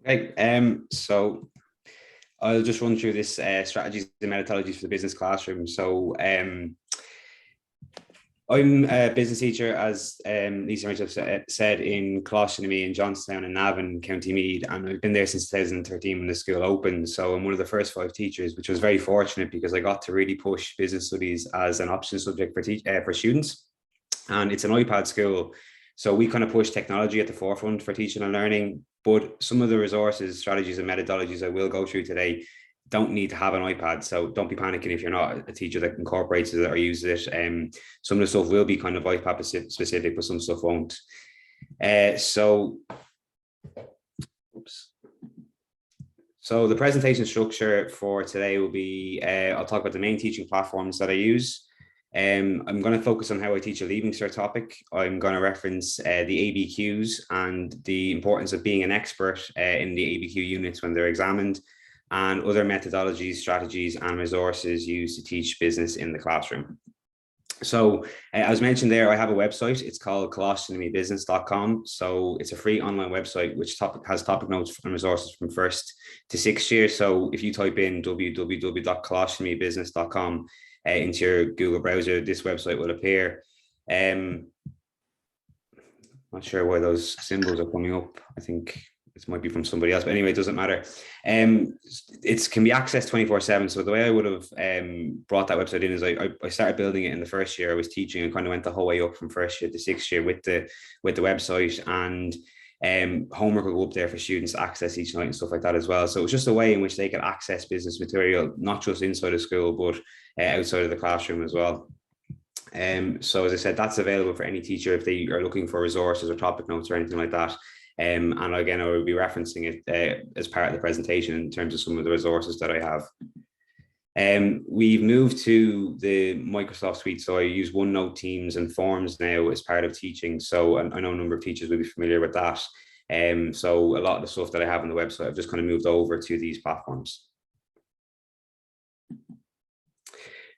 Okay, so I'll just run through this strategies and methodologies for the business classroom. So I'm a business teacher, as Lisa and Rachel said, in Colostomy in Johnstown and Navan, County Meath, and I've been there since 2013 when the school opened. So I'm one of the first 5 teachers, which was very fortunate because I got to really push business studies as an option subject for students. And it's an iPad school, so we kind of push technology at the forefront for teaching and learning. But some of the resources, strategies, and methodologies I will go through today don't need to have an iPad. So don't be panicking if you're not a teacher that incorporates it or uses it. Some of the stuff will be kind of iPad specific, but some stuff won't. So the presentation structure for today will be, I'll talk about the main teaching platforms that I use. I'm going to focus on how I teach a Leaving Cert topic. I'm going to reference the ABQs and the importance of being an expert in the ABQ units when they're examined, and other methodologies, strategies, and resources used to teach business in the classroom. So as mentioned there, I have a website. It's called colostomybusiness.com. So it's a free online website which has topic notes and resources from 1st to 6th year. So if you type in www.colostomybusiness.com into your Google browser, this website will appear. Not sure why those symbols are coming up. I think this might be from somebody else, but anyway, it doesn't matter. It can be accessed 24/7. So the way I would have brought that website in is I started building it in the first year I was teaching, and kind of went the whole way up from 1st year to 6th year with the website, and homework will go up there for students to access each night and stuff like that as well. So it was just a way in which they could access business material, not just inside of school, but outside of the classroom as well. So as I said, that's available for any teacher if they are looking for resources or topic notes or anything like that. And again, I will be referencing it as part of the presentation in terms of some of the resources that I have. We've moved to the Microsoft suite, so I use OneNote, Teams, and Forms now as part of teaching. So I know a number of teachers will be familiar with that. So a lot of the stuff that I have on the website, I've just kind of moved over to these platforms.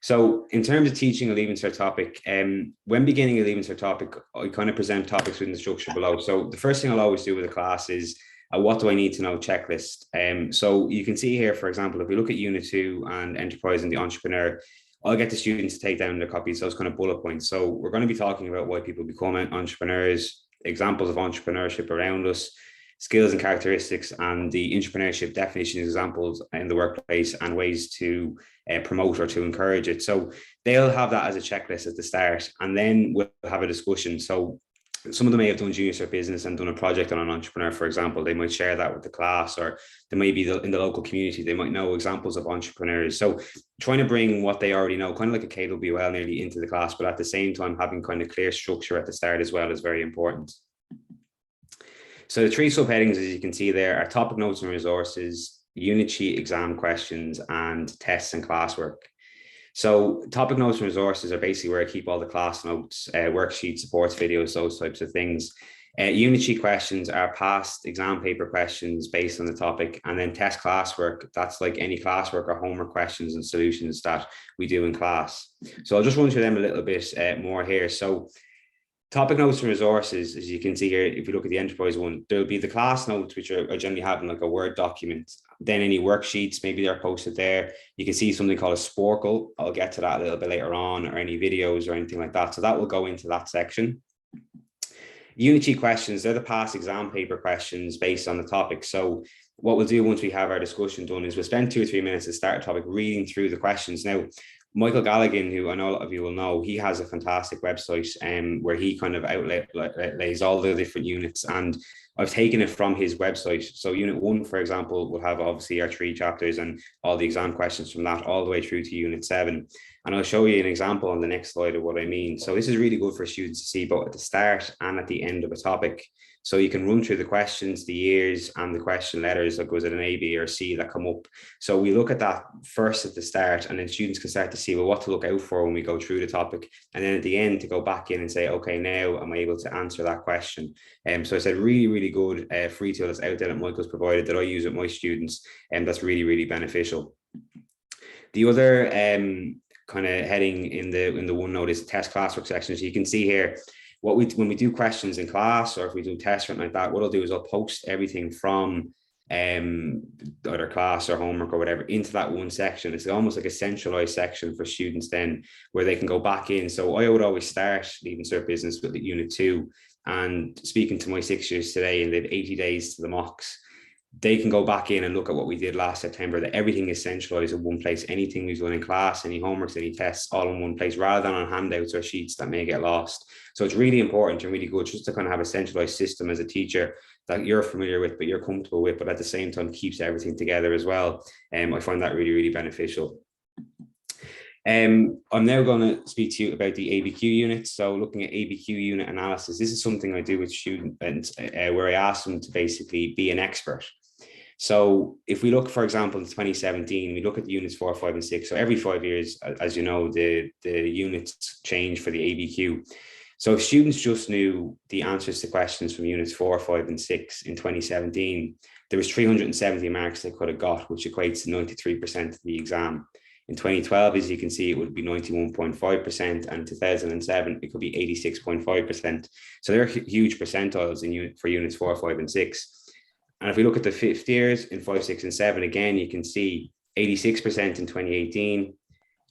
So in terms of teaching a Leaving Cert topic, when beginning a Leaving Cert topic, I kind of present topics within the structure below. So the first thing I'll always do with a class is what do I need to know checklist. So you can see here, for example, if we look at Unit 2 and Enterprise and the Entrepreneur, I'll get the students to take down their copies, those kind of bullet points. So we're going to be talking about why people become entrepreneurs, examples of entrepreneurship around us, skills and characteristics, and the entrepreneurship definition examples in the workplace, and ways to promote or to encourage it. So they'll have that as a checklist at the start, and then we'll have a discussion. So some of them may have done junior cert business and done a project on an entrepreneur, for example. They might share that with the class, or they may be in the local community. They might know examples of entrepreneurs. So trying to bring what they already know, kind of like a KWL nearly, into the class, but at the same time having kind of clear structure at the start as well is very important. So the 3 subheadings, as you can see there, are topic notes and resources, unit sheet exam questions, and tests and classwork. So topic notes and resources are basically where I keep all the class notes, worksheets, supports, videos, those types of things. Unit sheet questions are past exam paper questions based on the topic, and then test classwork, that's like any classwork or homework questions and solutions that we do in class. So I'll just run through them a little bit more here. So topic notes and resources, as you can see here, if you look at the Enterprise one, there'll be the class notes, which are generally have in like a Word document. Then any worksheets, maybe they're posted there. You can see something called a Sporkle. I'll get to that a little bit later on, or any videos or anything like that. So that will go into that section. Unit sheet questions, they're the past exam paper questions based on the topic. So what we'll do once we have our discussion done is we'll spend 2 or 3 minutes to start a topic reading through the questions. Now, Michael Galligan, who I know a lot of you will know, he has a fantastic website where he kind of outlays all the different units, and I've taken it from his website. So Unit 1, for example, will have obviously our 3 chapters and all the exam questions from that all the way through to Unit 7. And I'll show you an example on the next slide of what I mean. So this is really good for students to see both at the start and at the end of a topic. So you can run through the questions, the years, and the question letters, like was it an A, B, or C that come up. So we look at that first at the start, and then students can start to see, well, what to look out for when we go through the topic. And then at the end to go back in and say, okay, now am I able to answer that question? So I said, really, really good free tool that's out there that Michael's provided that I use with my students, and that's really, really beneficial. The other kind of heading in the OneNote is test classwork section. So you can see here, when we do questions in class, or if we do tests or anything like that, what I'll do is I'll post everything from either class or homework or whatever into that one section. It's almost like a centralized section for students then where they can go back in. So I would always start Leaving Cert Business with Unit 2, and speaking to my 6 years today, and they had 80 days to the mocks, they can go back in and look at what we did last September, that everything is centralized in one place. Anything we've done in class, any homeworks, any tests, all in one place, rather than on handouts or sheets that may get lost. So it's really important and really good just to kind of have a centralized system as a teacher that you're familiar with, but you're comfortable with, but at the same time keeps everything together as well. I find that really, really beneficial. I'm now going to speak to you about the ABQ unit. So looking at ABQ unit analysis, this is something I do with students where I ask them to basically be an expert. So if we look, for example, in 2017, we look at the units 4, 5, and 6. So every 5 years, as you know, the units change for the ABQ. So if students just knew the answers to questions from units 4, 5, and 6 in 2017, there was 370 marks they could have got, which equates to 93% of the exam. In 2012, as you can see, it would be 91.5%, and in 2007, it could be 86.5%. So there are huge percentiles for units 4, 5, and 6. And if we look at the fifth years in 5, 6, and 7, again, you can see 86% in 2018,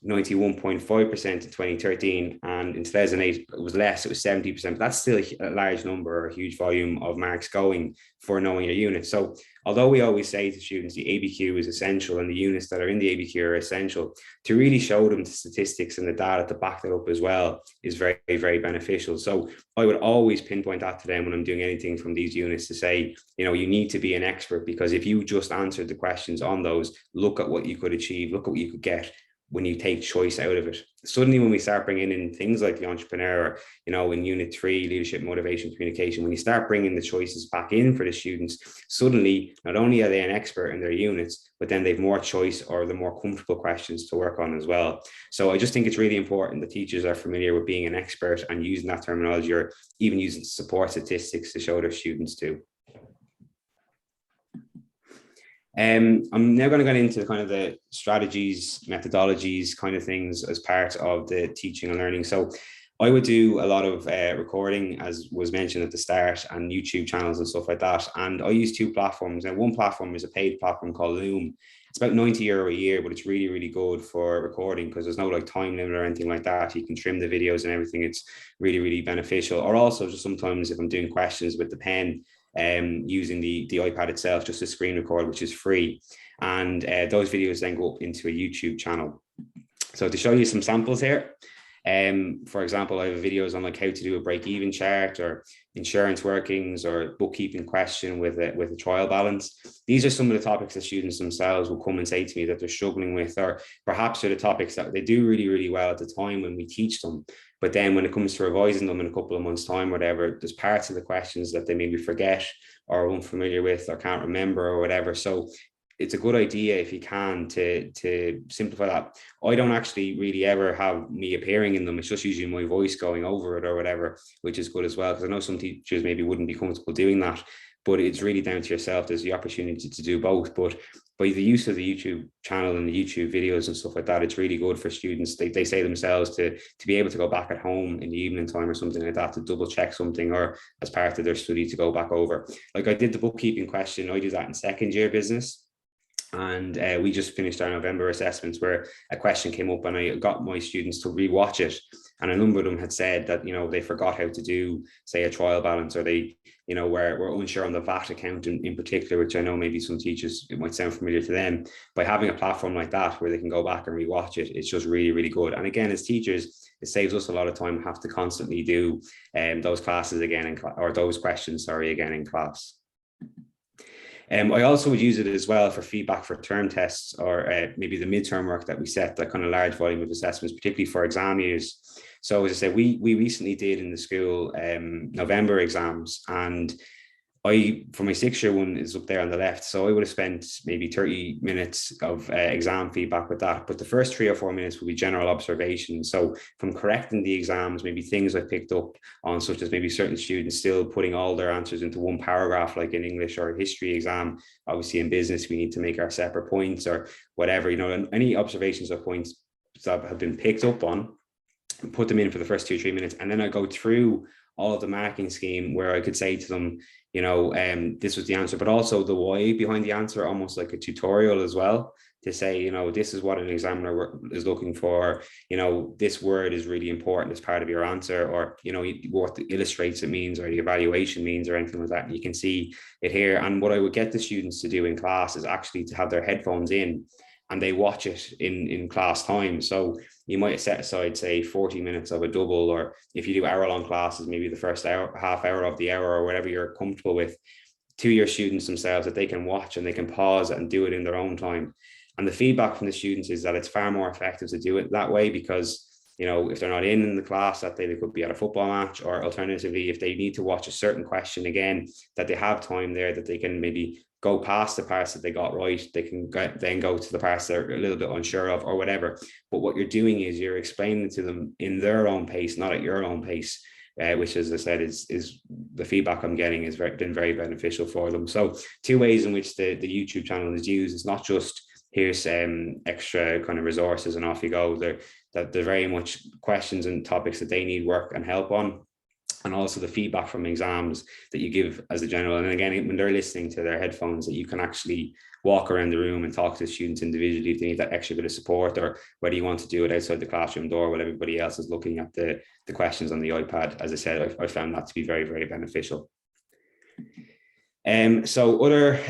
91.5% in 2013, and in 2008 it was less, it was 70%, but that's still a large number or a huge volume of marks going for knowing your unit. So although we always say to students the ABQ is essential and the units that are in the ABQ are essential, to really show them the statistics and the data to back that up as well is very, very beneficial. So I would always pinpoint that to them when I'm doing anything from these units to say, you need to be an expert, because if you just answered the questions on those, look at what you could achieve, look at what you could get when you take choice out of it. Suddenly, when we start bringing in things like the entrepreneur, in unit 3, leadership, motivation, communication, when you start bringing the choices back in for the students, suddenly, not only are they an expert in their units, but then they've more choice or the more comfortable questions to work on as well. So I just think it's really important that teachers are familiar with being an expert and using that terminology, or even using support statistics to show their students too. I'm now going to get into kind of the strategies, methodologies kind of things as part of the teaching and learning. So I would do a lot of recording, as was mentioned at the start, and YouTube channels and stuff like that. And I use 2 platforms. Now, one platform is a paid platform called Loom. It's about €90 a year, but it's really, really good for recording because there's no like time limit or anything like that. You can trim the videos and everything. It's really, really beneficial. Or also just sometimes if I'm doing questions with the pen, using the iPad itself, just a screen record, which is free. And those videos then go up into a YouTube channel. So to show you some samples here, for example, I have videos on like how to do a break-even chart, or insurance workings, or bookkeeping question with a trial balance. These are some of the topics that students themselves will come and say to me that they're struggling with, or perhaps are the topics that they do really, really well at the time when we teach them. But then when it comes to revising them in a couple of months' time, whatever, there's parts of the questions that they maybe forget or are unfamiliar with or can't remember or whatever. So it's a good idea if you can to simplify that. I don't actually really ever have me appearing in them. It's just usually my voice going over it or whatever, which is good as well, because I know some teachers maybe wouldn't be comfortable doing that, but it's really down to yourself. There's the opportunity to do both, but by the use of the YouTube channel and the YouTube videos and stuff like that, it's really good for students. They say themselves to be able to go back at home in the evening time or something like that to double check something, or as part of their study to go back over. Like I did the bookkeeping question, I do that in second year business. And we just finished our November assessments where a question came up and I got my students to rewatch it. And a number of them had said that, they forgot how to do, say, a trial balance, or they, were unsure on the VAT account in particular, which I know maybe some teachers, it might sound familiar to them. By having a platform like that where they can go back and rewatch it, it's just really, really good. And again, as teachers, it saves us a lot of time, have to constantly do those classes again, or those questions, again in class. I also would use it as well for feedback for term tests, or maybe the midterm work that we set, that kind of large volume of assessments, particularly for exam years. So as I said, we recently did in the school November exams, and for my 6-year one is up there on the left. So I would have spent maybe 30 minutes of exam feedback with that. But the first 3 or 4 minutes would be general observation. So from correcting the exams, maybe things I picked up on, such as maybe certain students still putting all their answers into one paragraph, like in English or history exam. Obviously in business, we need to make our separate points or whatever, and any observations or points that have been picked up on, put them in for the first 2 or 3 minutes. And then I go through all of the marking scheme where I could say to them, you know, this was the answer, but also the why behind the answer, almost like a tutorial as well, to say, you know, this is what an examiner is looking for. You know, this word is really important as part of your answer, or, you know, what the illustrates it means, or the evaluation means, or anything like that. And you can see it here. And what I would get the students to do in class is actually to have their headphones in, and they watch it in class time. So you might set aside, say, 40 minutes of a double, or if you do hour-long classes, maybe the first hour, half hour of the hour, or whatever you're comfortable with, to your students themselves, that they can watch and they can pause and do it in their own time. And the feedback from the students is that it's far more effective to do it that way, because, you know, if they're not in the class that day, they could be at a football match, or alternatively, if they need to watch a certain question again, that they have time there, that they can maybe go past the parts that they got right. They can then go to the parts they're a little bit unsure of, or whatever. But what you're doing is you're explaining to them in their own pace, not at your own pace. Which, as I said, is the feedback I'm getting has been very beneficial for them. So 2 ways in which the YouTube channel is used. It's not just here's extra kind of resources and off you go. They're very much questions and topics that they need work and help on. And also the feedback from exams that you give as a general. And again, when they're listening to their headphones, that you can actually walk around the room and talk to the students individually if they need that extra bit of support, or whether you want to do it outside the classroom door while everybody else is looking at the questions on the iPad. As I said, I found that to be very beneficial. So other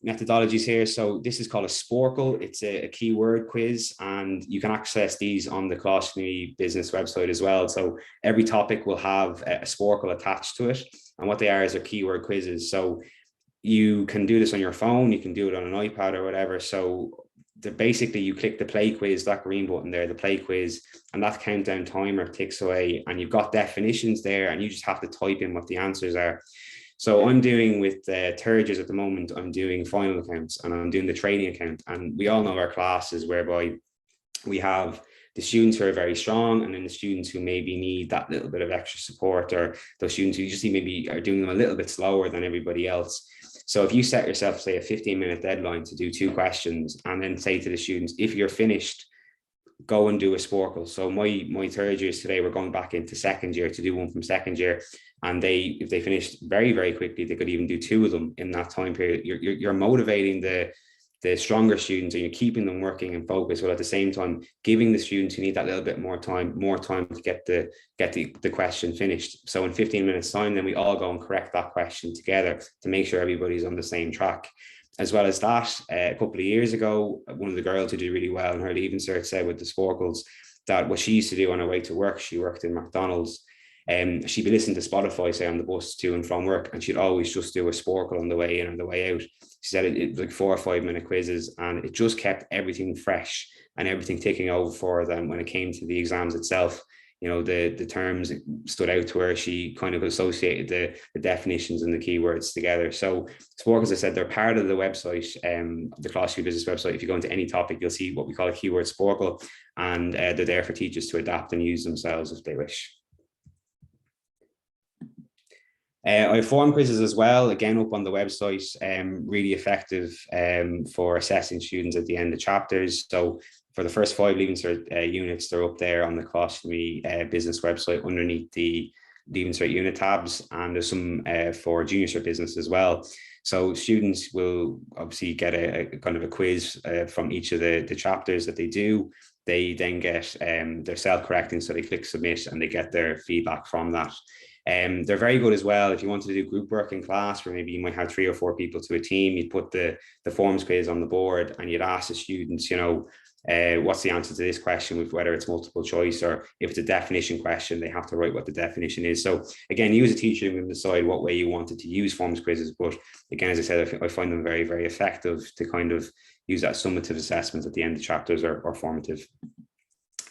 methodologies here. So this is called a Sporcle. It's a keyword quiz, and you can access these on the Class Community Business website as well. So every topic will have a Sporcle attached to it. And what they are is they're keyword quizzes. So you can do this on your phone, you can do it on an iPad or whatever. So basically you click the play quiz, that green button there, the play quiz, and that countdown timer ticks away, and you've got definitions there, and you just have to type in what the answers are. So I'm doing with third years at the moment, I'm doing final accounts, and I'm doing the trading account. And we all know our classes whereby we have the students who are very strong, and then the students who maybe need that little bit of extra support, or those students who just maybe are doing them a little bit slower than everybody else. So if you set yourself, say, a 15-minute deadline to do 2 questions, and then say to the students, if you're finished, go and do a Sporcle. So my third years today, we're going back into second year to do one from second year. And if they finished very quickly, they could even do 2 of them in that time period. You're motivating the stronger students, and you're keeping them working and focused, while at the same time giving the students who need that little bit more time to get the question finished. So in 15 minutes time, then we all go and correct that question together to make sure everybody's on the same track. As well as that, a couple of years ago, one of the girls who did really well in her Leaving Cert said with the Sporcles that what she used to do on her way to work, she worked in McDonald's, she'd be listening to Spotify, say, on the bus to and from work, and she'd always just do a Sporcle on the way in or the way out. She said it like 4 or 5 minute quizzes, and it just kept everything fresh and everything ticking over for them when it came to the exams itself. You know, the terms stood out to her. She kind of associated the definitions and the keywords together. So Sporcle, as I said, they're part of the website, the Class Community Business website. If you go into any topic, you'll see what we call a keyword Sporcle, and they're there for teachers to adapt and use themselves if they wish. I have form quizzes as well, again, up on the website, really effective for assessing students at the end of chapters. So for the first 5 Leaving Cert units, they're up there on the Class Community Business website underneath the Leaving Cert unit tabs, and there's some for Junior Cert Business as well. So students will obviously get a kind of a quiz from each of the chapters that they do. They then get their self-correcting, so they click submit and they get their feedback from that. They're very good as well if you wanted to do group work in class, where maybe you might have 3 or 4 people to a team. You'd put the forms quiz on the board, and you'd ask the students, you know, what's the answer to this question, with whether it's multiple choice, or if it's a definition question, they have to write what the definition is. So again, you as a teacher can decide what way you wanted to use forms quizzes. But again, as I said, I find them very effective to kind of use that summative assessment at the end of chapters, or formative.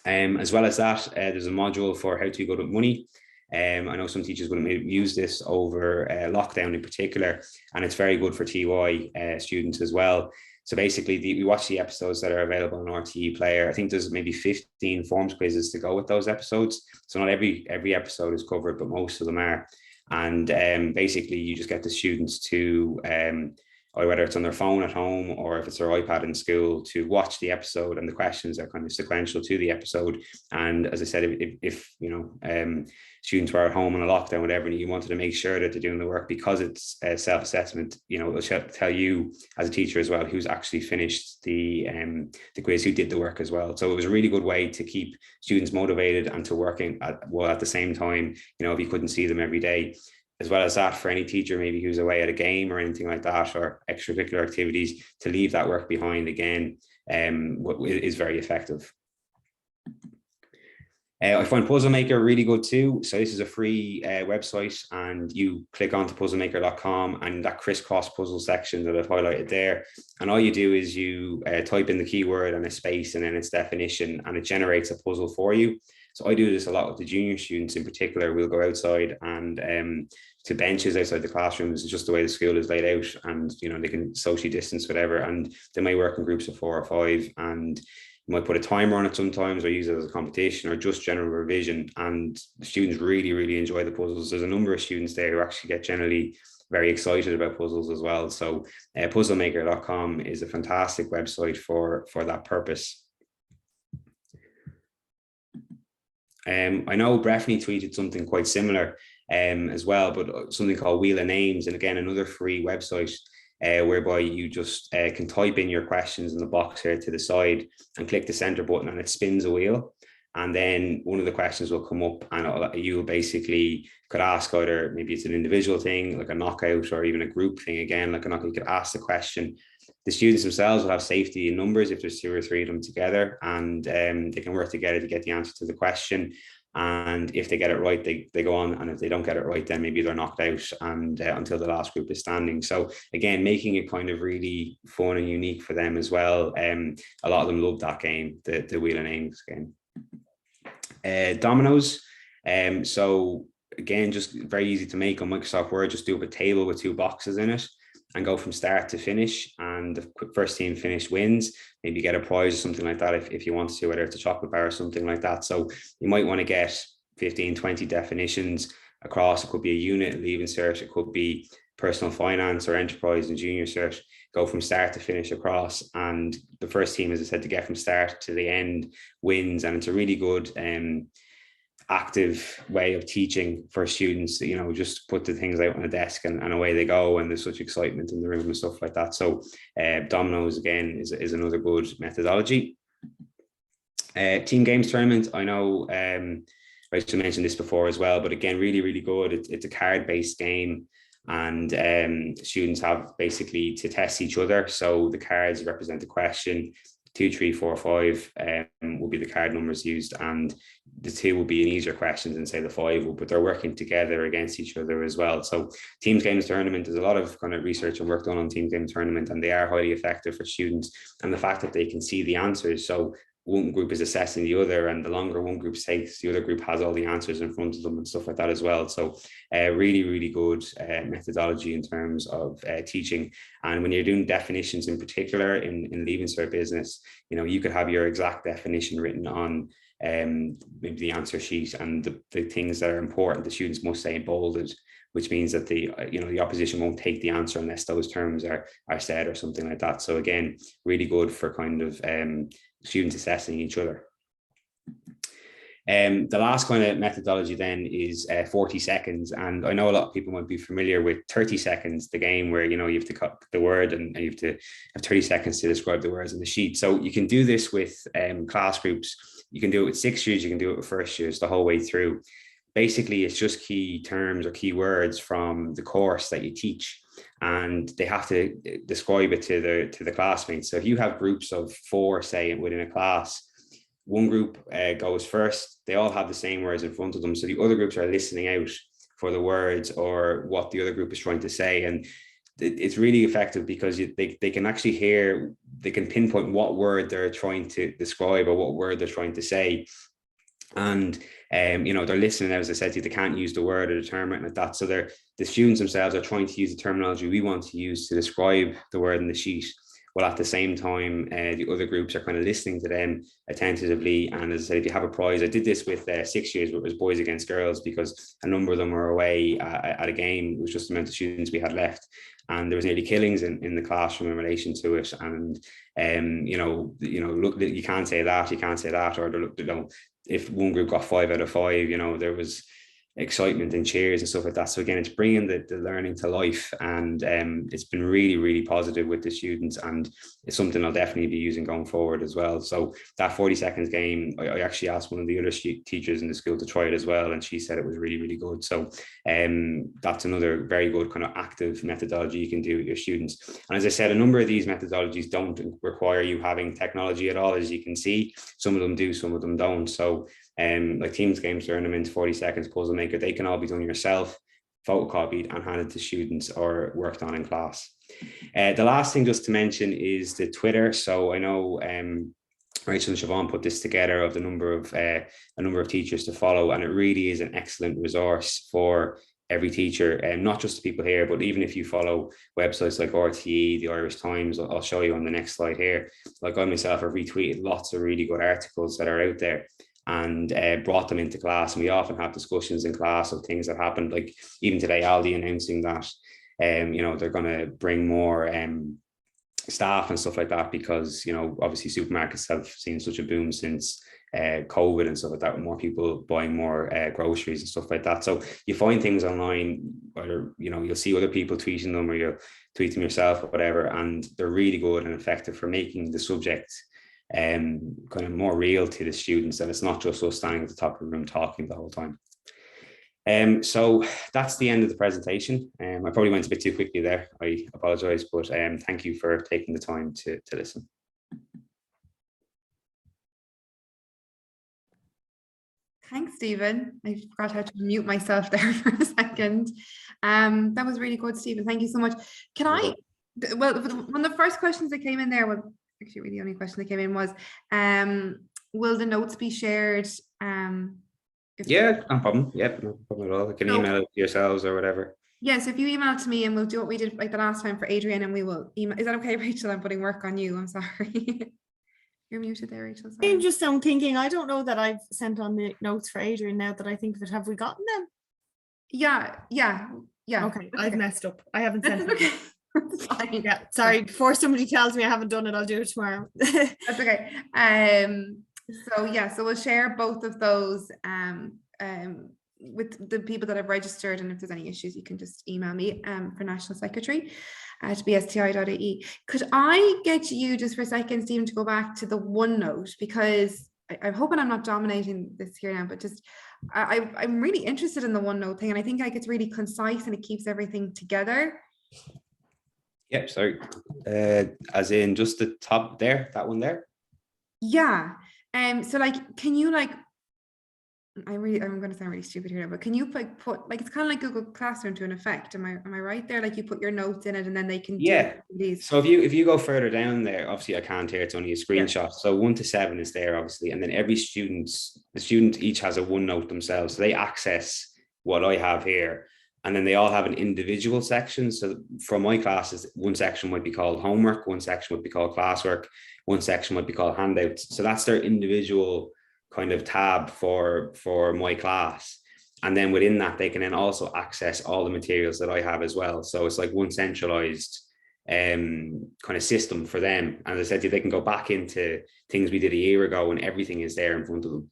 As well as that, there's a module for how to be good at money. I know some teachers would have used this over lockdown in particular, and it's very good for TY students as well. So basically, we watch the episodes that are available on RTE Player. I think there's maybe 15 forms quizzes to go with those episodes. So not every episode is covered, but most of them are. And basically, you just get the students to, or whether it's on their phone at home or if it's their iPad in school, to watch the episode, and the questions are kind of sequential to the episode. And as I said, if you know, students were at home in a lockdown, whatever, and you wanted to make sure that they're doing the work because it's a self-assessment. It'll tell you as a teacher as well who's actually finished the quiz, who did the work as well. So it was a really good way to keep students motivated and to working at the same time, if you couldn't see them every day. As well as that, for any teacher maybe who's away at a game or anything like that, or extracurricular activities, to leave that work behind again is very effective. I find Puzzlemaker really good too. So this is a free website, and you click onto puzzlemaker.com, and that crisscross puzzle section that I've highlighted there. And all you do is you type in the keyword and a space and then its definition, and it generates a puzzle for you. So I do this a lot with the junior students in particular. We'll go outside and to benches outside the classrooms. It's just the way the school is laid out, and they can socially distance, whatever. And they may work in groups of 4 or 5, and you might put a timer on it sometimes, or use it as a competition, or just general revision. And the students really, really enjoy the puzzles. There's a number of students there who actually get generally very excited about puzzles as well. So puzzlemaker.com is a fantastic website for that purpose. I know Breffney tweeted something quite similar as well, but something called Wheel of Names, and again, another free website whereby you just can type in your questions in the box here to the side and click the center button, and it spins a wheel. And then one of the questions will come up, and you basically could ask either, maybe it's an individual thing like a knockout, or even a group thing again like a knockout. You could ask the question. The students themselves will have safety in numbers if there's 2 or 3 of them together, and they can work together to get the answer to the question. And if they get it right, they go on, and if they don't get it right, then maybe they're knocked out, and until the last group is standing. So again, making it kind of really fun and unique for them as well. A lot of them love that game, the Wheel of Names game. Dominoes. So again, just very easy to make on Microsoft Word. Just do up a table with 2 boxes in it and go from start to finish, and the first team finish wins. Maybe get a prize or something like that if you want to, whether it's a chocolate bar or something like that. So you might want to get 15, 20 definitions across. It could be a unit, leaving cert, it could be personal finance or enterprise and junior cert. Go from start to finish across, and the first team, as I said, to get from start to the end wins. And it's a really good active way of teaching for students. Just put the things out on a desk and away they go, and there's such excitement in the room and stuff like that. So dominoes again is another good methodology. Team games tournament, I know I should mention this before as well, but again, really, really good. It's a card-based game, and students have basically to test each other. So the cards represent the question. 2, 3, 4, 5 will be the card numbers used, and the 2 will be an easier questions, and say the 5 will, but they're working together against each other as well. So teams games tournament, there's a lot of kind of research and work done on team games tournament, and they are highly effective for students. And the fact that they can see the answers, so one group is assessing the other, and the longer one group takes, the other group has all the answers in front of them and stuff like that as well. So really, really good methodology in terms of teaching. And when you're doing definitions in particular in Leaving Cert business, you could have your exact definition written on maybe the answer sheet, and the things that are important the students must say bolded, which means that the opposition won't take the answer unless those terms are said or something like that. So again, really good for kind of students assessing each other. The last kind of methodology then is 40 seconds. And I know a lot of people might be familiar with 30 seconds, the game where, you have to cut the word and you have to have 30 seconds to describe the words in the sheet. So you can do this with class groups. You can do it with 6th years, you can do it with 1st years, the whole way through. Basically, it's just key terms or key words from the course that you teach, and they have to describe it to the classmates. So if you have groups of 4, say, within a class, one group goes first, they all have the same words in front of them. So the other groups are listening out for the words or what the other group is trying to say. And it's really effective because they can actually hear, they can pinpoint what word they're trying to describe or what word they're trying to say. And they're listening, as I said to you, they can't use the word or the term like that. So the students themselves are trying to use the terminology we want to use to describe the word in the sheet, while at the same time the other groups are kind of listening to them attentively. And as I said, if you have a prize, I did this with 6 years, but it was boys against girls, because a number of them were away at a game. It was just the amount of students we had left, and there was nearly killings in the classroom in relation to it. And look, you can't say that, or if one group got 5 out of 5, there was excitement and cheers and stuff like that. So again, it's bringing the learning to life, and it's been really, really positive with the students, and it's something I'll definitely be using going forward as well. So that 40 seconds game, I actually asked one of the other teachers in the school to try it as well, and she said it was really, really good. So that's another very good kind of active methodology you can do with your students. And as I said, a number of these methodologies don't require you having technology at all, as you can see. Some of them do, some of them don't. So like Teams games, tournaments, 40 seconds, puzzle maker, they can all be done yourself, photocopied and handed to students or worked on in class. The last thing just to mention is the Twitter. So I know Rachel and Siobhan put this together of a number of teachers to follow, and it really is an excellent resource for every teacher, and not just the people here, but even if you follow websites like RTE, the Irish Times, I'll show you on the next slide here. Like I myself have retweeted lots of really good articles that are out there, and brought them into class. And we often have discussions in class of things that happened, like even today, Aldi announcing that, they're going to bring more staff and stuff like that, because, obviously supermarkets have seen such a boom since COVID and stuff like that, with more people buying more groceries and stuff like that. So you find things online, or, you'll see other people tweeting them, or you'll tweet them yourself or whatever, and they're really good and effective for making the subject kind of more real to the students, and it's not just us standing at the top of the room talking the whole time. So that's the end of the presentation. I probably went a bit too quickly there. I apologize, but thank you for taking the time to listen. Thanks, Stephen. I forgot how to mute myself there for a second. That was really good, Stephen. Thank you so much. Well, one of the first questions that came in there, well, actually really the only question that came in was, will the notes be shared? Yeah, no problem. Yep, no problem at all. I can email it to yourselves or whatever. Yes, if you email it to me, and we'll do what we did like the last time for Adrian, and we will email. Is that okay, Rachel? I'm putting work on you. I'm sorry. You're muted there, Rachel. Sorry. I'm just thinking, I don't know that I've sent on the notes for Adrian now that I think of it. Have we gotten them? Yeah. Okay, I've messed up. I haven't sent them. Okay. That's fine. Yeah, sorry. Before somebody tells me I haven't done it, I'll do it tomorrow. That's okay. So we'll share both of those with the people that have registered, and if there's any issues, you can just email me for National Secretary at bstai.ie. Could I get you just for a second, Stephen, to go back to the OneNote, because I'm hoping I'm not dominating this here now, but just I'm really interested in the OneNote thing, and I think like it's really concise and it keeps everything together. Yep, sorry. As in just the top there, that one there? Yeah. So like, can you like, I'm going to sound really stupid here, but can you like put, like, it's kind of like Google Classroom to an effect. Am I right there? Like you put your notes in it and then they can do these. So if you go further down there, obviously I can't here, it's only a screenshot. Yeah. So 1 to 7 is there, obviously. And then the student each has a OneNote themselves. So they access what I have here. And then they all have an individual section. So from my classes, one section might be called homework, one section would be called classwork, one section might be called handouts. So that's their individual kind of tab for my class. And then within that, they can then also access all the materials that I have as well. So it's like one centralized kind of system for them. And as I said to you, they can go back into things we did a year ago and everything is there in front of them.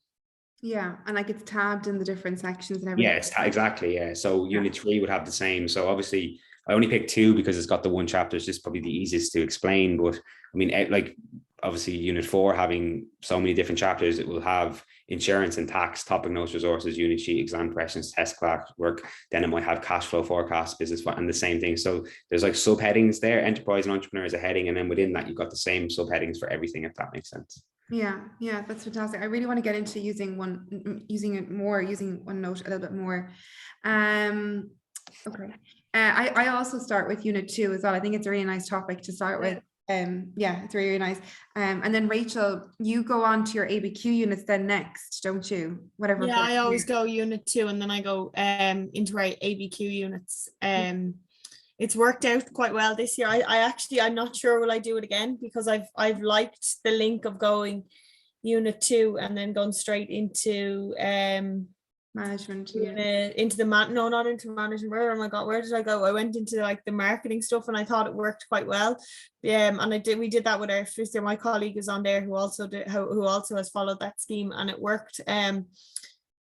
Yeah, and like it's tabbed in the different sections and everything. Yeah, exactly. Yeah. So Unit 3 would have the same. So obviously I only picked 2 because it's got the one chapter. It's just probably the easiest to explain. But I mean, like obviously Unit 4 having so many different chapters, it will have insurance and tax, topic notes, resources, unit sheet, exam questions, test class work. Then it might have cash flow forecast, business, and the same thing. So there's like subheadings there. Enterprise and entrepreneur is a heading, and then within that you've got the same subheadings for everything, if that makes sense. Yeah, that's fantastic. I really want to get into using OneNote a little bit more. Okay. I also start with Unit 2 as well. I think it's a really nice topic to start with. It's really nice. And then Rachel, you go on to your ABQ units then next, don't you? Whatever. Yeah, I always go Unit 2 and then I go into our ABQ units. It's worked out quite well this year. I'm not sure will I do it again, because I've liked the link of going Unit 2 and then going straight into management. Not into management. Where did I go? I went into like the marketing stuff and I thought it worked quite well. And we did that with our sister. My colleague is on there who also has followed that scheme, and it worked.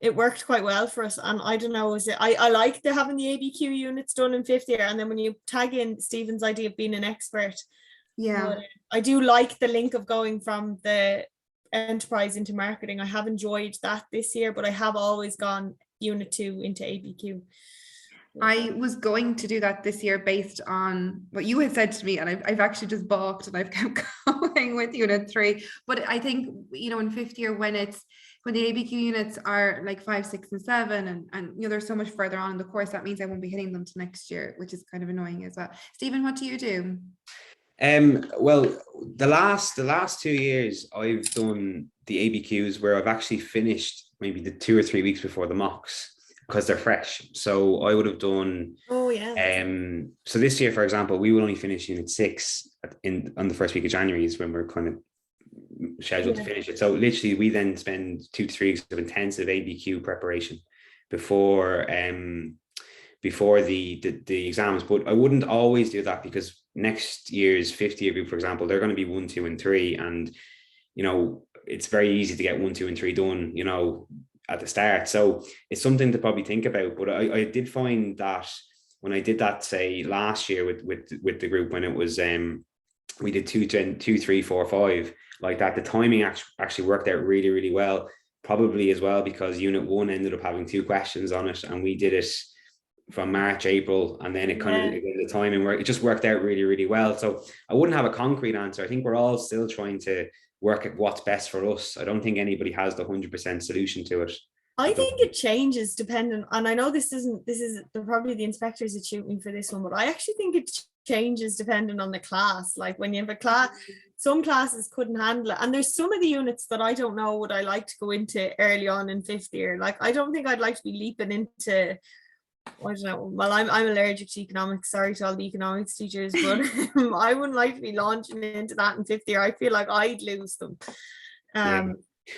it worked quite well for us. And I don't know, I like the having the ABQ units done in fifth year, and then when you tag in Stephen's idea of being an expert, Yeah. I do like the link of going from the enterprise into marketing. I have enjoyed that this year, but I have always gone unit 2 into ABQ. I was going to do that this year based on what you had said to me, and I've actually just balked and I've kept going with unit 3. But I think, you know, in fifth year, when the ABQ units are like 5, 6, and 7, and you know, they're so much further on in the course, that means I won't be hitting them to next year, which is kind of annoying as well. Stephen, what do you do? Well, the last 2 years I've done the ABQs where I've actually finished maybe the 2 or 3 weeks before the mocks, because they're fresh. So I would have done. Oh yeah. So this year, for example, we will only finish unit 6 on the first week of January is when we're kind of scheduled to finish it. So literally, we then spend 2 to 3 weeks of intensive ABQ preparation before the exams. But I wouldn't always do that, because next year's fifth year group, for example, they're going to be 1, 2, and 3, and you know, it's very easy to get 1, 2, and 3 done, you know, at the start. So it's something to probably think about. But I did find that when I did that, say last year with the group, when it was we did 2, 3, 4, 5 like that, the timing actually worked out really, really well. Probably as well because unit 1 ended up having 2 questions on it, and we did it from March, April, and then it kind of the timing worked. It just worked out really, really well. So I wouldn't have a concrete answer. I think we're all still trying to work at what's best for us. I don't think anybody has the 100% solution to it. I think it changes depending, and I know this is probably the inspectors that shoot me for this one, but I actually think it changes depending on the class. Like when you have a class, some classes couldn't handle it, and there's some of the units that I don't know would I like to go into early on in fifth year. Like I don't think I'd like to be leaping into, I don't know. Well, I'm allergic to economics. Sorry to all the economics teachers, but I wouldn't like to be launching into that in fifth year. I feel like I'd lose them.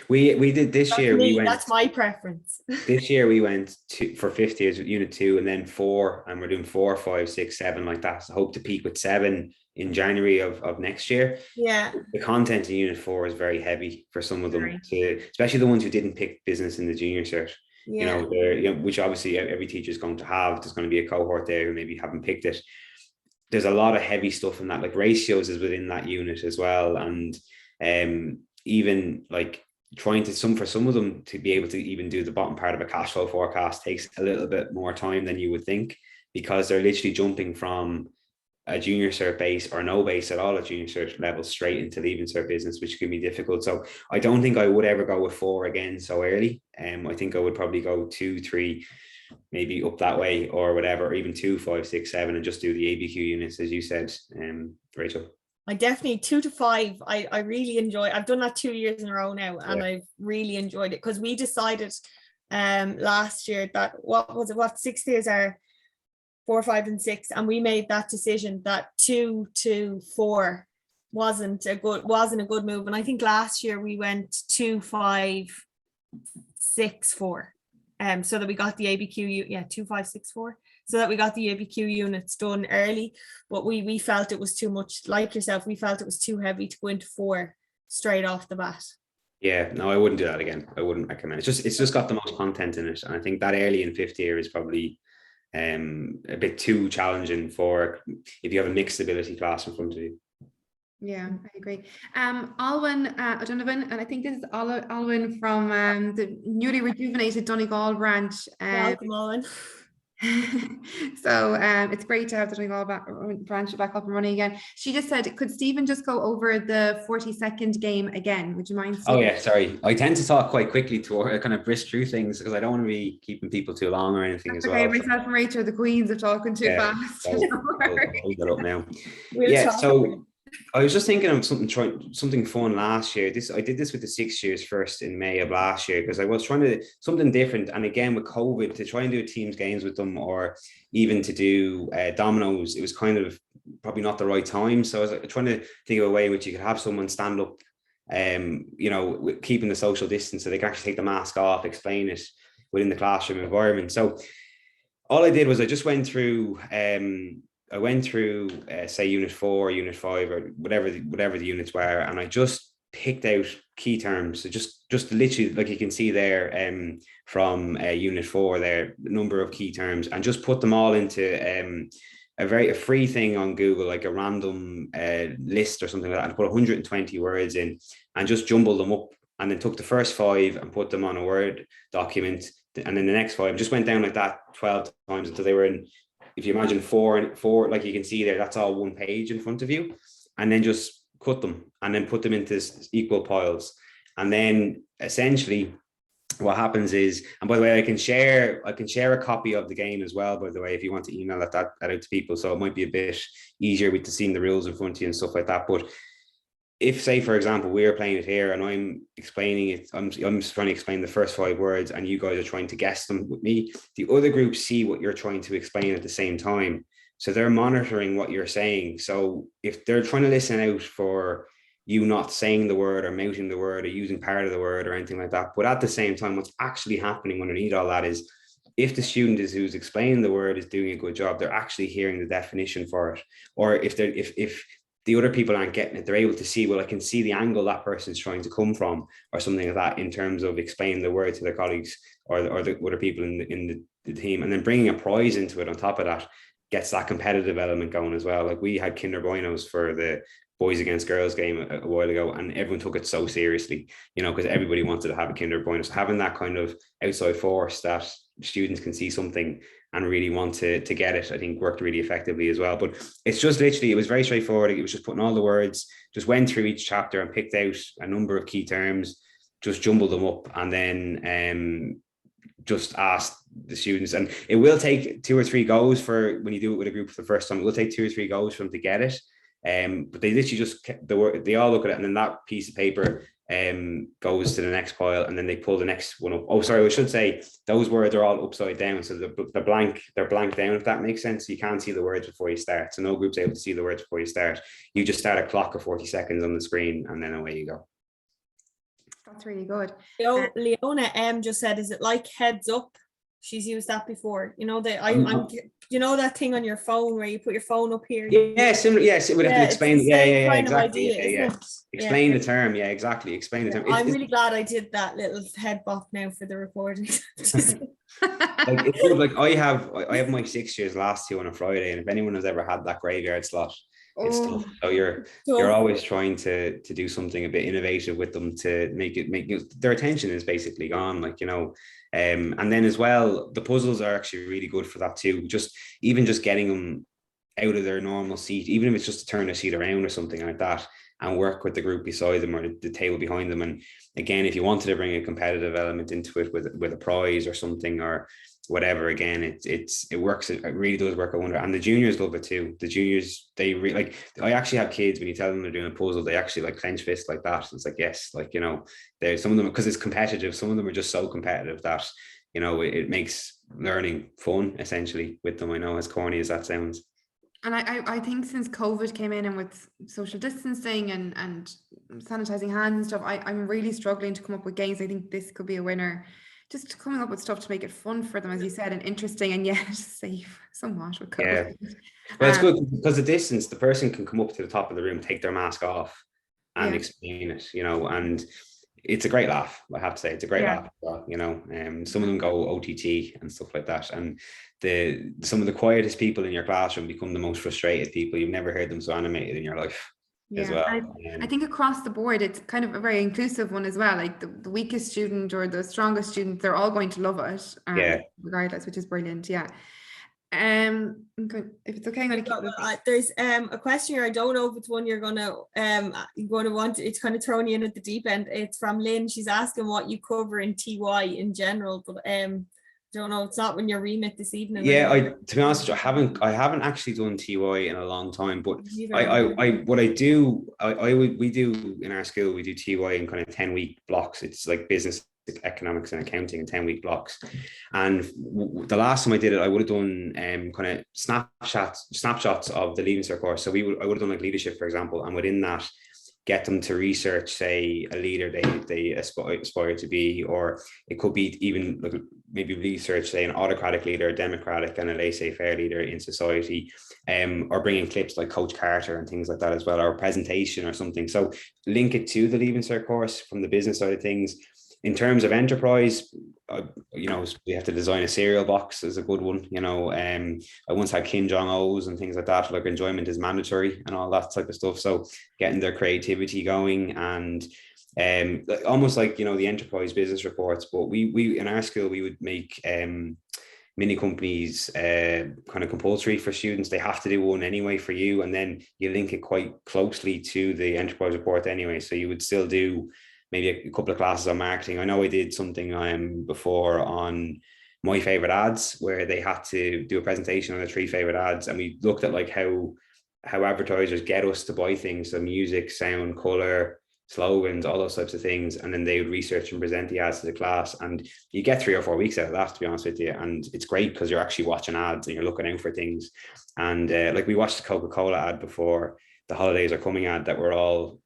We did this year. That's my preference. This year we went for fifth years with unit 2, and then 4, and we're doing 4, 5, 6, 7 like that. So hope to peak with 7 in January of next year. Yeah. The content in unit 4 is very heavy for some of them, especially the ones who didn't pick business in the junior cert. Yeah. You know, which obviously every teacher is going to have. There's going to be a cohort there who maybe haven't picked it. There's a lot of heavy stuff in that, like ratios is within that unit as well, and even like trying to for some of them to be able to even do the bottom part of a cash flow forecast takes a little bit more time than you would think, because they're literally jumping from a junior cert base or no base at all at junior cert level straight into leaving cert business, which can be difficult. So I don't think I would ever go with 4 again so early. I think I would probably go 2, 3, maybe up that way or whatever, or even 2, 5, 6, 7, and just do the ABQ units as you said, Rachel. I definitely 2 to 5. I really enjoy. I've done that 2 years in a row now, and I've really enjoyed it, because we decided last year that what 6 years are 4, 5, and 6, and we made that decision that 2 to 4 wasn't a good move. And I think last year we went 2, 5, 6, 4, so that we got the ABQ 2, 5, 6, 4. So that we got the ABQ units done early, but we felt it was too much. Like yourself, we felt it was too heavy to go into 4 straight off the bat. Yeah, no, I wouldn't do that again. I wouldn't recommend it. It's just got the most content in it, and I think that early in fifth year is probably a bit too challenging for if you have a mixed ability class in front of you. Yeah, I agree. Alwyn O'Donovan, and I think this is Alwyn from the newly rejuvenated Donegal branch. Welcome, Alwyn. So it's great to have the Donegal branch back up and running again. She just said, could Stephen just go over the 40-second game again? Would you mind, Stephen? Oh yeah, sorry. I tend to talk quite quickly to kind of brisk through things, because I don't want to be keeping people too long or anything. That's as well. Myself and Rachel are the queens of talking too fast. I'll hold that up now. So I was just thinking of something fun last year. I did this with the 6 years first in May of last year, because I was trying to something different, and again with COVID, to try and do teams games with them, or even to do dominoes. It was kind of probably not the right time. So I was trying to think of a way in which you could have someone stand up, you know, keeping the social distance, so they can actually take the mask off, explain it within the classroom environment. So all I did was I just went through. Say unit 4, unit 5, or whatever the units were, and I just picked out key terms. So just literally, like you can see there, from unit 4 there, the number of key terms, and just put them all into a free thing on Google, like a random list or something like that, and put 120 words in and just jumble them up, and then took the first 5 and put them on a Word document, and then the next 5 just went down like that 12 times until they were in, if you imagine 4, like you can see there, that's all 1 page in front of you, and then just cut them and then put them into equal piles. And then essentially what happens is, and by the way, I can share a copy of the game as well, by the way, if you want to email that out to people. So it might be a bit easier with seeing the rules in front of you and stuff like that. But if, say, for example, we're playing it here and I'm explaining it, I'm just trying to explain the first 5 words and you guys are trying to guess them with me, the other groups see what you're trying to explain at the same time. So they're monitoring what you're saying. So if they're trying to listen out for you not saying the word or mouthing the word or using part of the word or anything like that, but at the same time, what's actually happening underneath all that is, if the student who's explaining the word is doing a good job, they're actually hearing the definition for it. Or if the other people aren't getting it, they're able to see, well, I can see the angle that person's trying to come from, or something like that, in terms of explaining the word to their colleagues or the other people in the team. And then bringing a prize into it on top of that gets that competitive element going as well. Like we had Kinder Buenos for the boys against girls game a while ago, and everyone took it so seriously, because everybody wanted to have a Kinder Bueno. So having that kind of outside force that students can see something and really want to get it, I think worked really effectively as well. But it's just literally, it was very straightforward. It was just putting all the words, just went through each chapter and picked out a number of key terms, just jumbled them up, and then just asked the students. And it will take 2 or 3 goes for when you do it with a group for the first time. It will take 2 or 3 goes for them to get it. But they literally just they all look at it, and then that piece of paper goes to the next pile, and then they pull the next one up. Oh, sorry, I should say those words are all upside down, so they're blank down, if that makes sense. So you can't see the words before you start. So no group's able to see the words before you start. You just start a clock of 40 seconds on the screen, and then away you go. That's really good. Leona just said, is it like Heads Up? She's used that before. You know that thing on your phone where you put your phone up here. Yeah, similar. Yes, it would have to explain. Yeah, exactly. Idea, Explain the term. Yeah, exactly. Explain the term. I'm really glad I did that little head bop now for the recording. Like I have my 6 years last year on a Friday, and if anyone has ever had that graveyard slot, it's tough. So you're always trying to do something a bit innovative with them to make their attention is basically gone, and then as well, the puzzles are actually really good for that too. Just getting them out of their normal seat, even if it's just to turn their seat around or something like that, and work with the group beside them or the table behind them. And again, if you wanted to bring a competitive element into it with a prize or something or whatever, again, it works. It really does work. I wonder. And the juniors love it too. The juniors, they really like. I actually have kids, when you tell them they're doing a puzzle, they actually like clench fist like that. It's like, yes, there's some of them, because it's competitive. Some of them are just so competitive that it makes learning fun essentially with them. I know, as corny as that sounds. And I think since COVID came in, and with social distancing and sanitizing hands and stuff, I'm really struggling to come up with games. I think this could be a winner. Just coming up with stuff to make it fun for them, as you said, and interesting, and yet safe somewhat with COVID. Yeah. Well, it's good because the distance, the person can come up to the top of the room, take their mask off and explain it, and it's a great laugh. I have to say, it's a great laugh as well, some of them go OTT and stuff like that. And some of the quietest people in your classroom become the most frustrated people. You've never heard them so animated in your life. As well. I think across the board, it's kind of a very inclusive one as well. Like the weakest student or the strongest student, they're all going to love it, regardless, which is brilliant. Yeah. If it's okay, I'm going to keep there's a question here. I don't know if it's one you're gonna want. It's kind of throwing you in at the deep end. It's from Lynn. She's asking what you cover in TY in general, but don't know. It's not when your remit this evening. Yeah, to be honest with you, I haven't actually done TY in a long time. But we do in our school, we do TY in kind of 10-week blocks. It's like business, economics, and accounting in 10-week blocks. And the last time I did it, I would have done kind of snapshots of the Leaving Cert course. So I would have done like leadership, for example, and within that, get them to research, say, a leader they aspire to be, or it could be even like maybe research, say, an autocratic leader, a democratic, and a laissez-faire leader in society, or bringing clips like Coach Carter and things like that as well, or a presentation or something. So link it to the Leaving Cert course from the business side of things. In terms of enterprise, you know, we have to design a cereal box is a good one. You know, I once had Kim Jong-O's and things like that, like enjoyment is mandatory and all that type of stuff. So getting their creativity going, and almost like, you know, the enterprise business reports. But we in our school, we would make mini companies kind of compulsory for students. They have to do one anyway for you, and then you link it quite closely to the enterprise report anyway. So you would still do maybe a couple of classes on marketing. I know I did something before on my favorite ads, where they had to do a presentation on the 3 favorite ads, and we looked at like how advertisers get us to buy things, so music, sound, color, slogans, all those types of things, and then they would research and present the ads to the class, and you get 3 or 4 weeks out of that, to be honest with you. And it's great because you're actually watching ads and you're looking out for things. And like we watched the Coca-Cola ad before the holidays are coming ad that we're all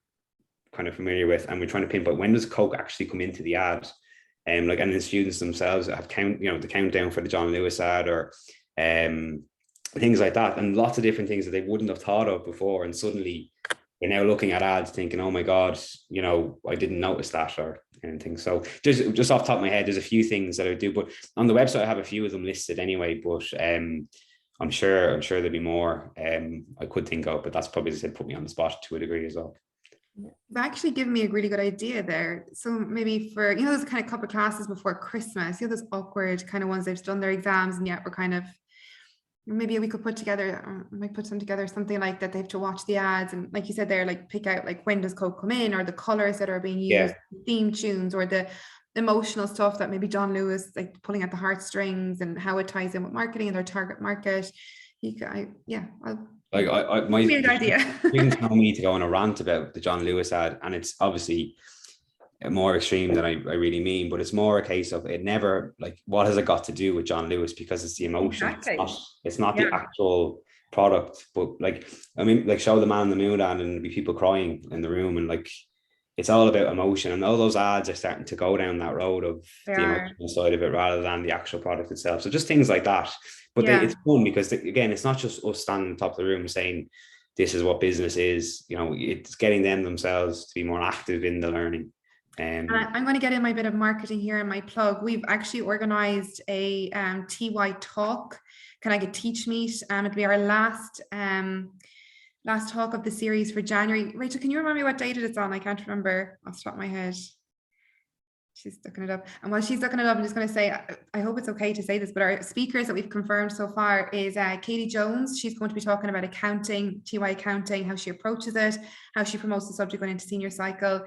kind of familiar with, and we're trying to pinpoint when does Coke actually come into the ad, and the students themselves have the countdown for the John Lewis ad, or things like that, and lots of different things that they wouldn't have thought of before, and suddenly you're now looking at ads thinking, oh my god, you know, I didn't notice that, or anything. So just off the top of my head, there's a few things that I do, but on the website I have a few of them listed anyway, but I'm sure there'll be more I could think of, but that's probably, as I said, put me on the spot to a degree as well. You've actually given me a really good idea there. So maybe for, you know, those kind of couple of classes before Christmas, you know, those awkward kind of ones, they've done their exams and yet we're kind of, maybe we could put together, I might put some together, something like that. They have to watch the ads, and like you said there, like pick out like when does Coke come in, or the colors that are being used, theme tunes, or the emotional stuff that maybe John Lewis, like pulling at the heartstrings, and how it ties in with marketing and their target market. My weird idea. Students tell me to go on a rant about the John Lewis ad, and it's obviously more extreme than I really mean, but it's more a case of it never, like, what has it got to do with John Lewis? Because it's the emotion. Exactly. It's not the actual product. But like, I mean, like, show the Man in the Moon ad and there'll be people crying in the room, and like, it's all about emotion, and all those ads are starting to go down that road of the emotional side of it rather than the actual product itself. So just things like that. But it's fun because, again, it's not just us standing on top of the room saying this is what business is. You know, it's getting them themselves to be more active in the learning. And I'm going to get in my bit of marketing here and my plug. We've actually organized a TY talk, kind of like a teach meet. It'll be our last talk of the series for January. Rachel, can you remind me what date it's on? I can't remember off the top of my head. She's looking it up. And while she's looking it up, I'm just going to say, I hope it's okay to say this, but our speakers that we've confirmed so far is Katie Jones. She's going to be talking about accounting, TY accounting, how she approaches it, how she promotes the subject going into senior cycle.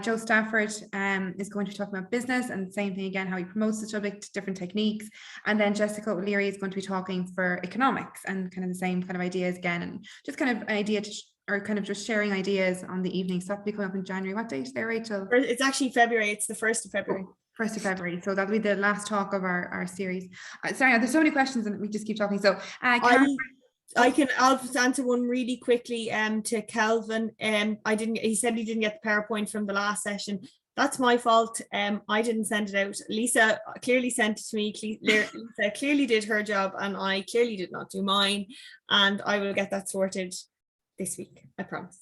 Joe Stafford is going to be talking about business, and same thing again, how he promotes the subject, different techniques. And then Jessica O'Leary is going to be talking for economics, and kind of the same kind of ideas again, and just kind of an idea to or kind of just sharing ideas on the evening. So that'll be coming up in January. What date there, Rachel? It's actually February. It's the 1st of February. 1st of February. So that'll be the last talk of our series. Sorry, there's so many questions and we just keep talking. So I'll just answer one really quickly to Kelvin. He said he didn't get the PowerPoint from the last session. That's my fault. I didn't send it out. Lisa clearly sent it to me. Lisa clearly did her job, and I clearly did not do mine. And I will get that sorted this week, I promise.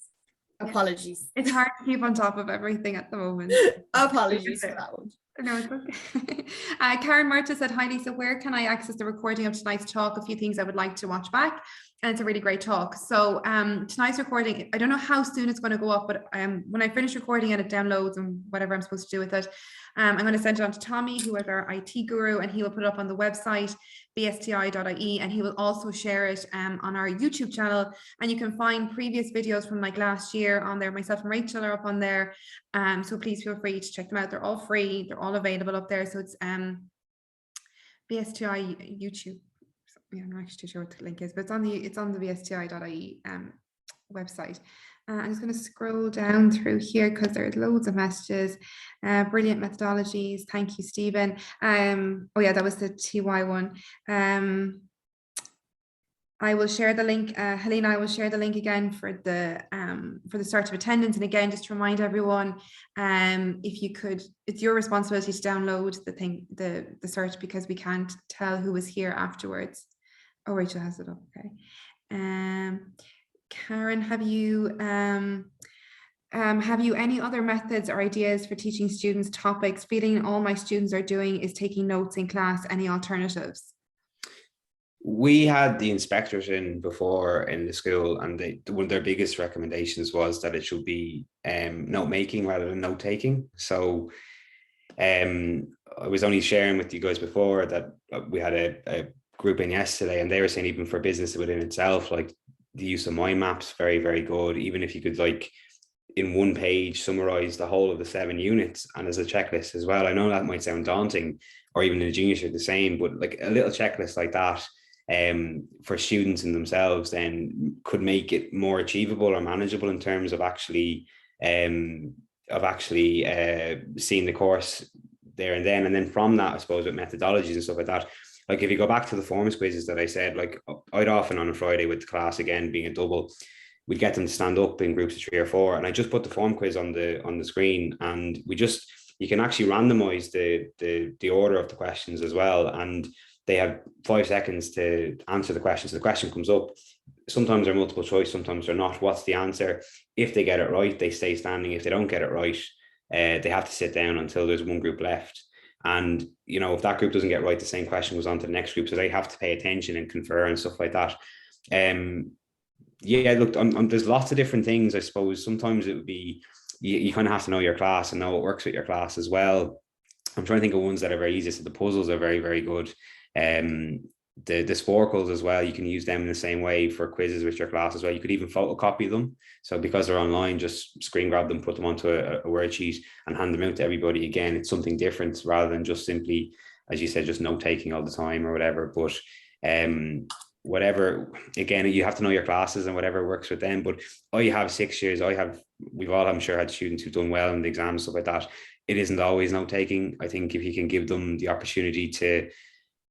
Apologies. It's hard to keep on top of everything at the moment. Apologies for that one. No, it's okay. Karen Murtagh said, hi Lisa, where can I access the recording of tonight's talk? A few things I would like to watch back. And it's a really great talk. So tonight's recording, I don't know how soon it's going to go up, but when I finish recording and it downloads and whatever I'm supposed to do with it, I'm going to send it on to Tommy, who is our IT guru, and he will put it up on the website, BSTAI.ie, and he will also share it on our YouTube channel. And you can find previous videos from like last year on there. Myself and Rachel are up on there. So please feel free to check them out. They're all free. They're all available up there. So it's BSTI YouTube. I'm not actually too sure what the link is, but it's on the BSTI.ie website. I'm just going to scroll down through here because there's loads of messages. Brilliant methodologies. Thank you, Stephen. Oh yeah, that was the TY one. I will share the link. Helena, I will share the link again for the start of attendance. And again, just to remind everyone, if you could, it's your responsibility to download the search, because we can't tell who was here afterwards. Oh, Rachel has it up. Okay. Karen, have you any other methods or ideas for teaching students topics? Feeling all my students are doing is taking notes in class. Any alternatives? We had the inspectors in before in the school, and one of their biggest recommendations was that it should be note making rather than note taking. So I was only sharing with you guys before that we had a group in yesterday, and they were saying even for business within itself, like the use of mind maps, very, very good. Even if you could, like, in one page summarize the whole of the 7 units, and as a checklist as well. I know that might sound daunting, or even in the junior year the same, but like a little checklist like that for students in themselves then could make it more achievable or manageable in terms of actually seeing the course there and then. And then from that, I suppose, with methodologies and stuff like that, like if you go back to the forms quizzes that I said, like I'd often on a Friday with the class, again being a double, we'd get them to stand up in groups of 3 or 4, and I just put the form quiz on the screen, and you can actually randomize the order of the questions as well, and they have 5 seconds to answer the question. So the question comes up. Sometimes they're multiple choice, sometimes they're not. What's the answer? If they get it right, they stay standing. If they don't get it right, they have to sit down until there's one group left. And, you know, if that group doesn't get right, the same question goes on to the next group. So they have to pay attention and confer and stuff like that. Yeah, look, there's lots of different things, I suppose. Sometimes it would be, you kind of have to know your class and know what works with your class as well. I'm trying to think of ones that are very easy. So the puzzles are very, very good. The sporkles as well, you can use them in the same way for quizzes with your class as well. You could even photocopy them. So because they're online, just screen grab them, put them onto a worksheet and hand them out to everybody. Again, it's something different rather than just simply, as you said, just note taking all the time or whatever. But whatever, again, you have to know your classes and whatever works with them. But I have 6 years. We've all, I'm sure, had students who've done well in the exams, stuff like that. It isn't always note taking. I think if you can give them the opportunity to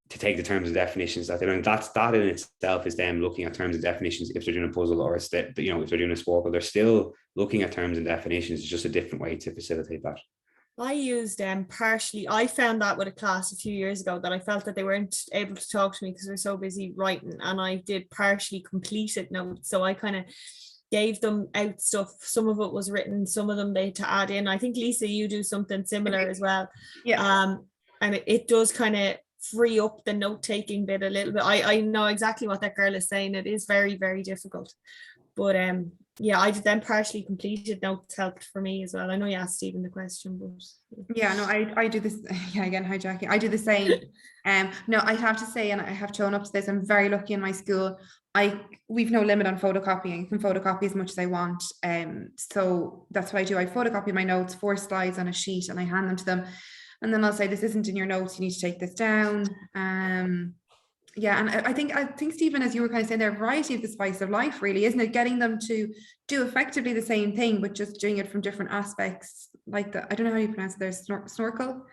take the terms and definitions that they learn, that in itself is them looking at terms and definitions. If they're doing a puzzle or if they're doing a sporkle, they're still looking at terms and definitions. It's just a different way to facilitate that. I used partially, I found that with a class a few years ago that I felt that they weren't able to talk to me because they're so busy writing, and I did partially completed notes. So I kind of gave them out stuff. Some of it was written, some of them they had to add in. I think, Lisa, you do something similar as well. Yeah. And it does kind of free up the note-taking bit a little bit. I know exactly what that girl is saying. It is very, very difficult. But yeah, I did then partially completed notes helped for me as well. I know you asked Stephen the question, but yeah, no, I do this. Yeah, again, hijacking. I do the same. No, I have to say, and I have to own up to this, I'm very lucky in my school. We've no limit on photocopying. You can photocopy as much as I want. So that's what I do. I photocopy my notes, 4 slides on a sheet, and I hand them to them. And then I'll say, this isn't in your notes, you need to take this down. Yeah, and I think Stephen, as you were kind of saying, there, variety of the spice of life, really, isn't it? Getting them to do effectively the same thing, but just doing it from different aspects, like I don't know how you pronounce it. There's snorkel.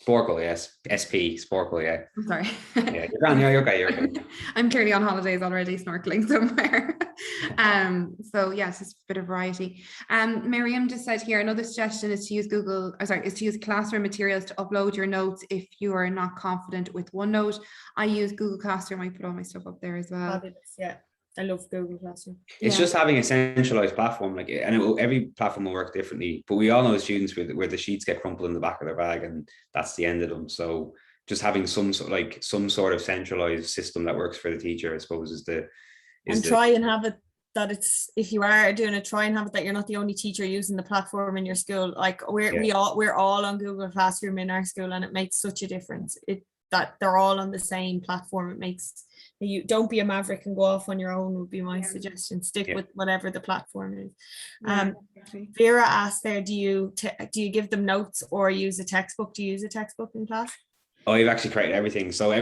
Sporkle, yes. SP, sporkle, yeah. I'm sorry. Yeah, you're okay. I'm clearly on holidays already, snorkeling somewhere. So yes, it's a bit of variety. Miriam just said here, another suggestion is to use use classroom materials to upload your notes if you are not confident with OneNote. I use Google Classroom. I put all my stuff up there as well. Fabulous, yeah. I love Google Classroom. It's just having a centralized platform, like, and every platform will work differently. But we all know students where the sheets get crumpled in the back of their bag, and that's the end of them. So just having some sort of centralized system that works for the teacher, I suppose, is try and have it that it's, if you are doing it, try and have it that you're not the only teacher using the platform in your school. Like we're all on Google Classroom in our school, and it makes such a difference. That they're all on the same platform. It makes you don't be a maverick and go off on your own would be my suggestion. Stick with whatever the platform is. Vera asked there, do you give them notes or use a textbook? Do you use a textbook in class? Oh, you've actually created everything. So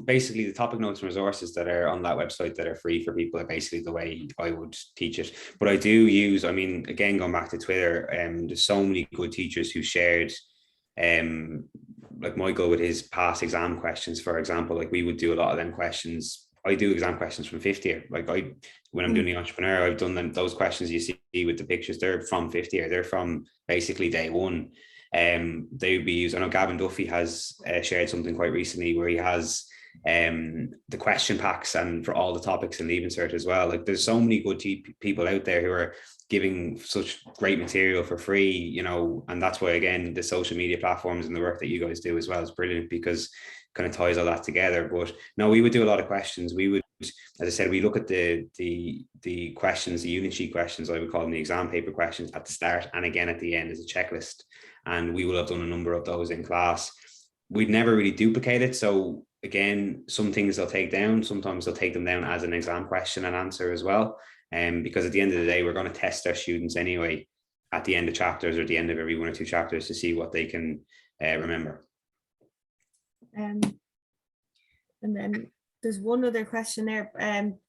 basically the topic notes and resources that are on that website that are free for people are basically the way I would teach it. But I do use, again, going back to Twitter, there's so many good teachers who shared, like Michael with his past exam questions, for example. Like we would do a lot of them questions I do exam questions from fifth year. Like when I'm doing the entrepreneur, I've done them. Those questions you see with the pictures, they're from fifth year. They're from basically day one. They would be used. I know Gavin Duffy has shared something quite recently where he has the question packs and for all the topics in Leaving Cert as well. Like there's so many good people out there who are giving such great material for free, you know, and that's why, again, the social media platforms and the work that you guys do as well is brilliant, because kind of ties all that together. But no, we would do a lot of questions. We would, as I said, we look at the questions, the unit sheet questions, I would call them the exam paper questions, at the start and again at the end as a checklist. And we will have done a number of those in class. We'd never really duplicate it. So again, some things they'll take down, sometimes they'll take them down as an exam question and answer as well. Because at the end of the day, we're going to test our students anyway at the end of chapters or the end of every 1 or 2 chapters to see what they can remember. And then there's one other question there.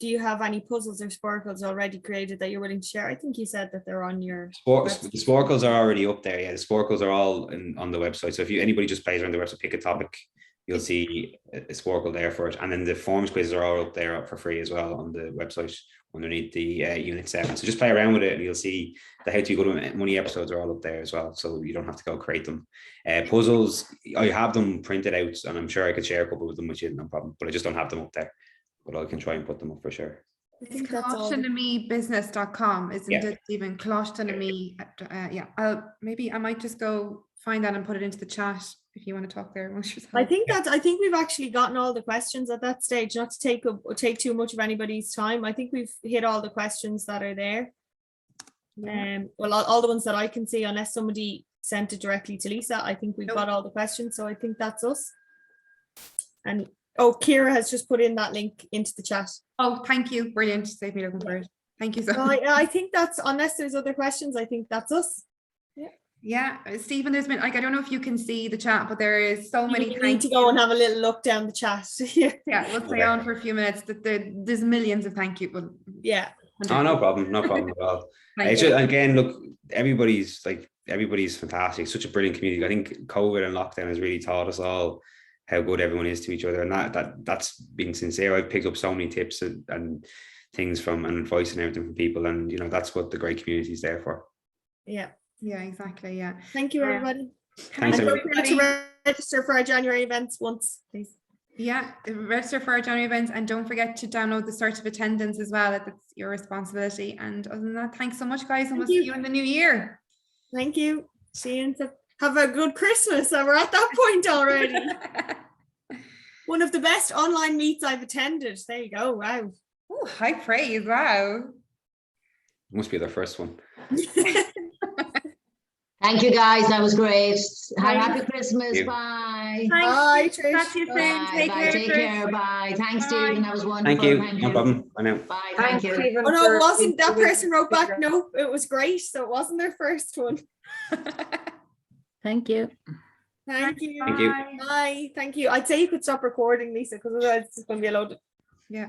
Do you have any puzzles or sporkles already created that you're willing to share? I think you said that they're on your the sporkles are already up there. Yeah, the sporkles are all on the website. So if anybody just plays around the website, pick a topic, you'll see a sporkle there for it. And then the forms quizzes are all up there for free as well on the website underneath the unit 7. So just play around with it and you'll see the How to Go to Money episodes are all up there as well. So you don't have to go create them. Puzzles, I have them printed out and I'm sure I could share a couple of them with you, no problem. But I just don't have them up there. But I can try and put them up for sure. It's closhtoname.business.com, isn't it, Stephen? Closhtoname. Yeah, I might just go find that and put it into the chat if you want to talk there amongst yourselves. I think we've actually gotten all the questions at that stage, not to take too much of anybody's time. I think we've hit all the questions that are there. Well, all the ones that I can see, unless somebody sent it directly to Lisa, I think we've got all the questions. So I think that's us. And Kira has just put in that link into the chat. Oh, thank you. Brilliant. Save me looking for it. Thank you so much. I think that's, unless there's other questions, I think that's us. Yeah, Stephen, there's been, like, I don't know if you can see the chat, but there is so many. You need to go and have a little look down the chat. Yeah, we'll stay on for a few minutes. There's millions of thank you. But yeah. Oh, no problem at all. Again, look, everybody's fantastic. Such a brilliant community. I think COVID and lockdown has really taught us all how good everyone is to each other, and that's been sincere. I've picked up so many tips and things from and advice and everything from people, and you know that's what the great community is there for. Yeah, exactly. Yeah. Thank you, everybody. Thanks, everybody. Don't forget to register for our January events once, please. Yeah, register for our January events, and don't forget to download the cert of attendance as well. That's your responsibility. And other than that, thanks so much, guys, and we'll see you in the new year. Thank you. See you. Have a good Christmas. And we're at that point already. One of the best online meets I've attended. There you go. Wow. Oh, high praise. Wow. Must be their first one. Thank you, guys. That was great. Have a happy Christmas. Bye. Bye, Trish. Talk to you soon. Take care. Bye. Thanks, Stephen. That was wonderful. Thank you. No problem. Bye now. Bye. Thank you. Oh no, it wasn't. That person wrote back. No, it was great. So it wasn't their first one. Thank you. Thank you. Thank you. Bye. Thank you. I'd say you could stop recording, Lisa, because otherwise it's going to be a load. Yeah.